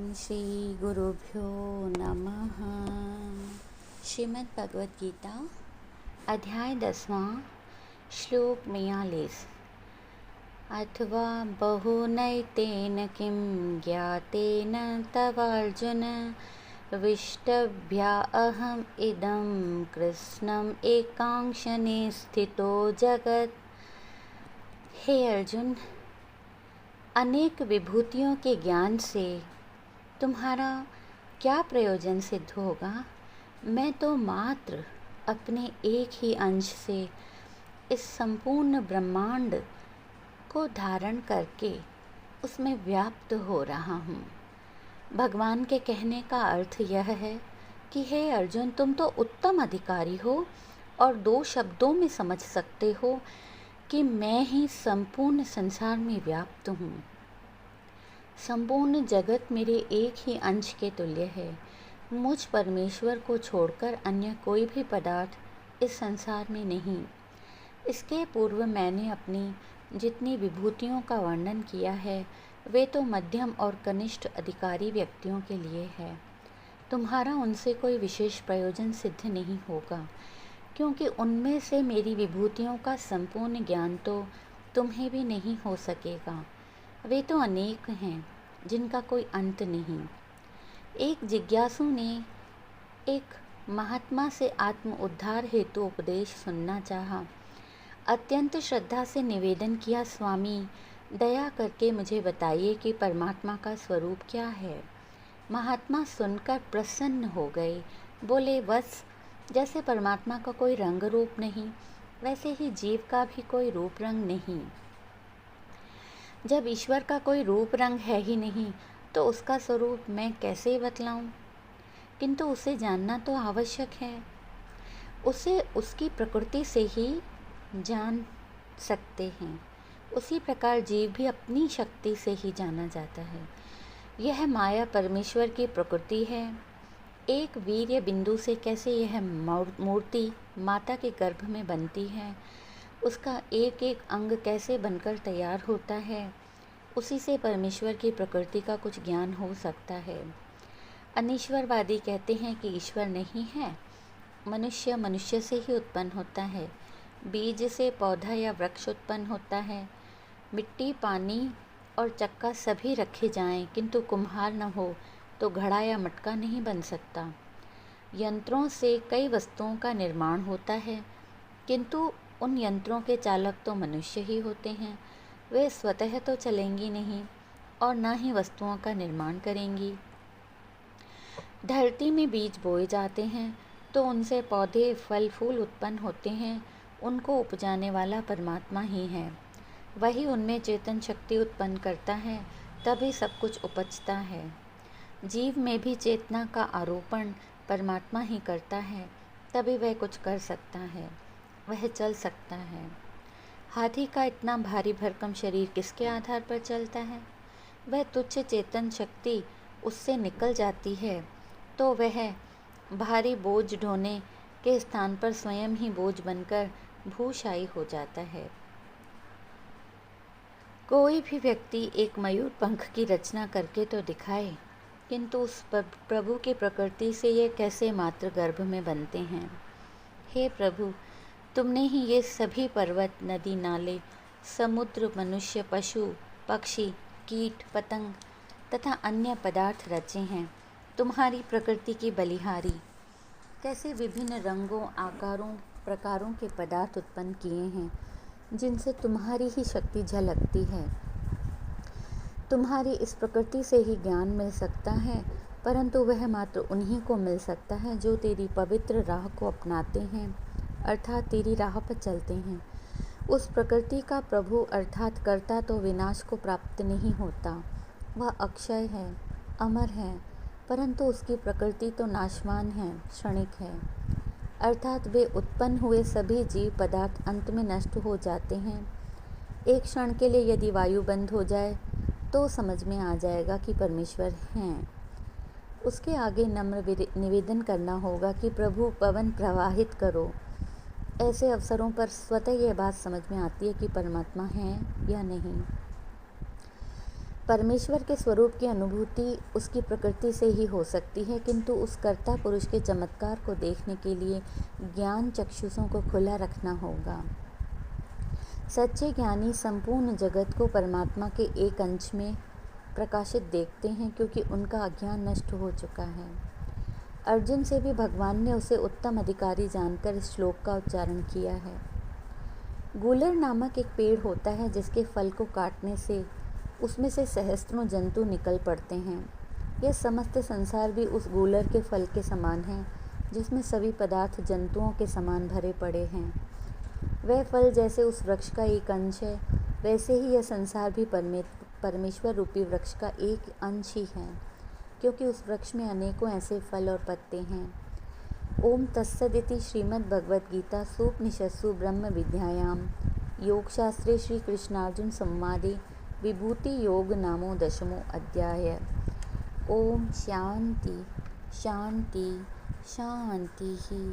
श्री गुरुभ्यो नमः। श्रीमद् भगवद गीता अध्याय 10वां श्लोक 42। अथवा बहुनैतेन किं ज्ञातेन तवार्जुन विष्टभ्या अहम इदं कृष्णम एकांक्षणे स्थितो जगत। हे अर्जुन, अनेक विभूतियों के ज्ञान से तुम्हारा क्या प्रयोजन सिद्ध होगा। मैं तो मात्र अपने एक ही अंश से इस संपूर्ण ब्रह्मांड को धारण करके उसमें व्याप्त हो रहा हूँ। भगवान के कहने का अर्थ यह है कि हे अर्जुन, तुम तो उत्तम अधिकारी हो और 2 शब्दों में समझ सकते हो कि मैं ही संपूर्ण संसार में व्याप्त हूँ। संपूर्ण जगत मेरे एक ही अंश के तुल्य है। मुझ परमेश्वर को छोड़कर अन्य कोई भी पदार्थ इस संसार में नहीं। इसके पूर्व मैंने अपनी जितनी विभूतियों का वर्णन किया है वे तो मध्यम और कनिष्ठ अधिकारी व्यक्तियों के लिए है। तुम्हारा उनसे कोई विशेष प्रयोजन सिद्ध नहीं होगा, क्योंकि उनमें से मेरी विभूतियों का संपूर्ण ज्ञान तो तुम्हें भी नहीं हो सकेगा। वे तो अनेक हैं जिनका कोई अंत नहीं। एक जिज्ञासु ने एक महात्मा से आत्म उद्धार हेतु उपदेश सुनना चाहा। अत्यंत श्रद्धा से निवेदन किया, स्वामी दया करके मुझे बताइए कि परमात्मा का स्वरूप क्या है। महात्मा सुनकर प्रसन्न हो गए। बोले, बस जैसे परमात्मा का कोई रंग रूप नहीं, वैसे ही जीव का भी कोई रूप रंग नहीं। जब ईश्वर का कोई रूप रंग है ही नहीं तो उसका स्वरूप मैं कैसे बतलाऊं? किंतु उसे जानना तो आवश्यक है। उसे उसकी प्रकृति से ही जान सकते हैं। उसी प्रकार जीव भी अपनी शक्ति से ही जाना जाता है। यह माया परमेश्वर की प्रकृति है। एक वीर्य बिंदु से कैसे यह मूर्ति माता के गर्भ में बनती है, उसका एक एक अंग कैसे बनकर तैयार होता है, उसी से परमेश्वर की प्रकृति का कुछ ज्ञान हो सकता है। अनीश्वरवादी कहते हैं कि ईश्वर नहीं है। मनुष्य मनुष्य से ही उत्पन्न होता है। बीज से पौधा या वृक्ष उत्पन्न होता है। मिट्टी, पानी और चक्का सभी रखे जाएं, किंतु कुम्हार न हो तो घड़ा या मटका नहीं बन सकता। यंत्रों से कई वस्तुओं का निर्माण होता है, किंतु उन यंत्रों के चालक तो मनुष्य ही होते हैं। वे स्वतः तो चलेंगी नहीं और न ही वस्तुओं का निर्माण करेंगी। धरती में बीज बोए जाते हैं तो उनसे पौधे, फल, फूल उत्पन्न होते हैं। उनको उपजाने वाला परमात्मा ही है। वही उनमें चेतन शक्ति उत्पन्न करता है, तभी सब कुछ उपजता है। जीव में भी चेतना का आरोपण परमात्मा ही करता है, तभी वह कुछ कर सकता है, वह चल सकता है। हाथी का इतना भारी भरकम शरीर किसके आधार पर चलता है? वह तुच्छ चेतन शक्ति उससे निकल जाती है तो वह भारी बोझ ढोने के स्थान पर स्वयं ही बोझ बनकर भूशायी हो जाता है। कोई भी व्यक्ति एक मयूर पंख की रचना करके तो दिखाए, किंतु उस प्रभु की प्रकृति से ये कैसे मात्र गर्भ में बनते हैं। हे प्रभु, तुमने ही ये सभी पर्वत, नदी, नाले, समुद्र, मनुष्य, पशु, पक्षी, कीट, पतंग तथा अन्य पदार्थ रचे हैं। तुम्हारी प्रकृति की बलिहारी कैसे विभिन्न रंगों, आकारों, प्रकारों के पदार्थ उत्पन्न किए हैं, जिनसे तुम्हारी ही शक्ति झलकती है। तुम्हारी इस प्रकृति से ही ज्ञान मिल सकता है, परंतु वह मात्र उन्हीं को मिल सकता है जो तेरी पवित्र राह को अपनाते हैं, अर्थात तेरी राह पर चलते हैं। उस प्रकृति का प्रभु अर्थात कर्ता तो विनाश को प्राप्त नहीं होता। वह अक्षय है, अमर है, परंतु उसकी प्रकृति तो नाशवान है, क्षणिक है। अर्थात वे उत्पन्न हुए सभी जीव पदार्थ अंत में नष्ट हो जाते हैं। एक क्षण के लिए यदि वायु बंद हो जाए तो समझ में आ जाएगा कि परमेश्वर हैं। उसके आगे नम्र निवेदन करना होगा कि प्रभु पवन प्रवाहित करो। ऐसे अवसरों पर स्वतः यह बात समझ में आती है कि परमात्मा है या नहीं। परमेश्वर के स्वरूप की अनुभूति उसकी प्रकृति से ही हो सकती है, किंतु उस कर्ता पुरुष के चमत्कार को देखने के लिए ज्ञान चक्षुषों को खुला रखना होगा। सच्चे ज्ञानी संपूर्ण जगत को परमात्मा के एक अंश में प्रकाशित देखते हैं, क्योंकि उनका अज्ञान नष्ट हो चुका है। अर्जुन से भी भगवान ने उसे उत्तम अधिकारी जानकर इस श्लोक का उच्चारण किया है। गूलर नामक एक पेड़ होता है जिसके फल को काटने से उसमें से सहस्त्रों जंतु निकल पड़ते हैं। यह समस्त संसार भी उस गूलर के फल के समान है, जिसमें सभी पदार्थ जंतुओं के समान भरे पड़े हैं। वह फल जैसे उस वृक्ष का एक अंश है, वैसे ही यह संसार भी परमेश्वर रूपी वृक्ष का एक अंश ही है, क्योंकि उस वृक्ष में अनेकों ऐसे फल और पत्ते हैं। ओम तत्सदिति श्रीमद्भगवद्गीता सूपनिषत्सु ब्रह्म विद्यायाम योगशास्त्रे श्री कृष्णार्जुन संवादे विभूति योग नामो दशमो अध्याय। ओम शांति शांति शांति ही।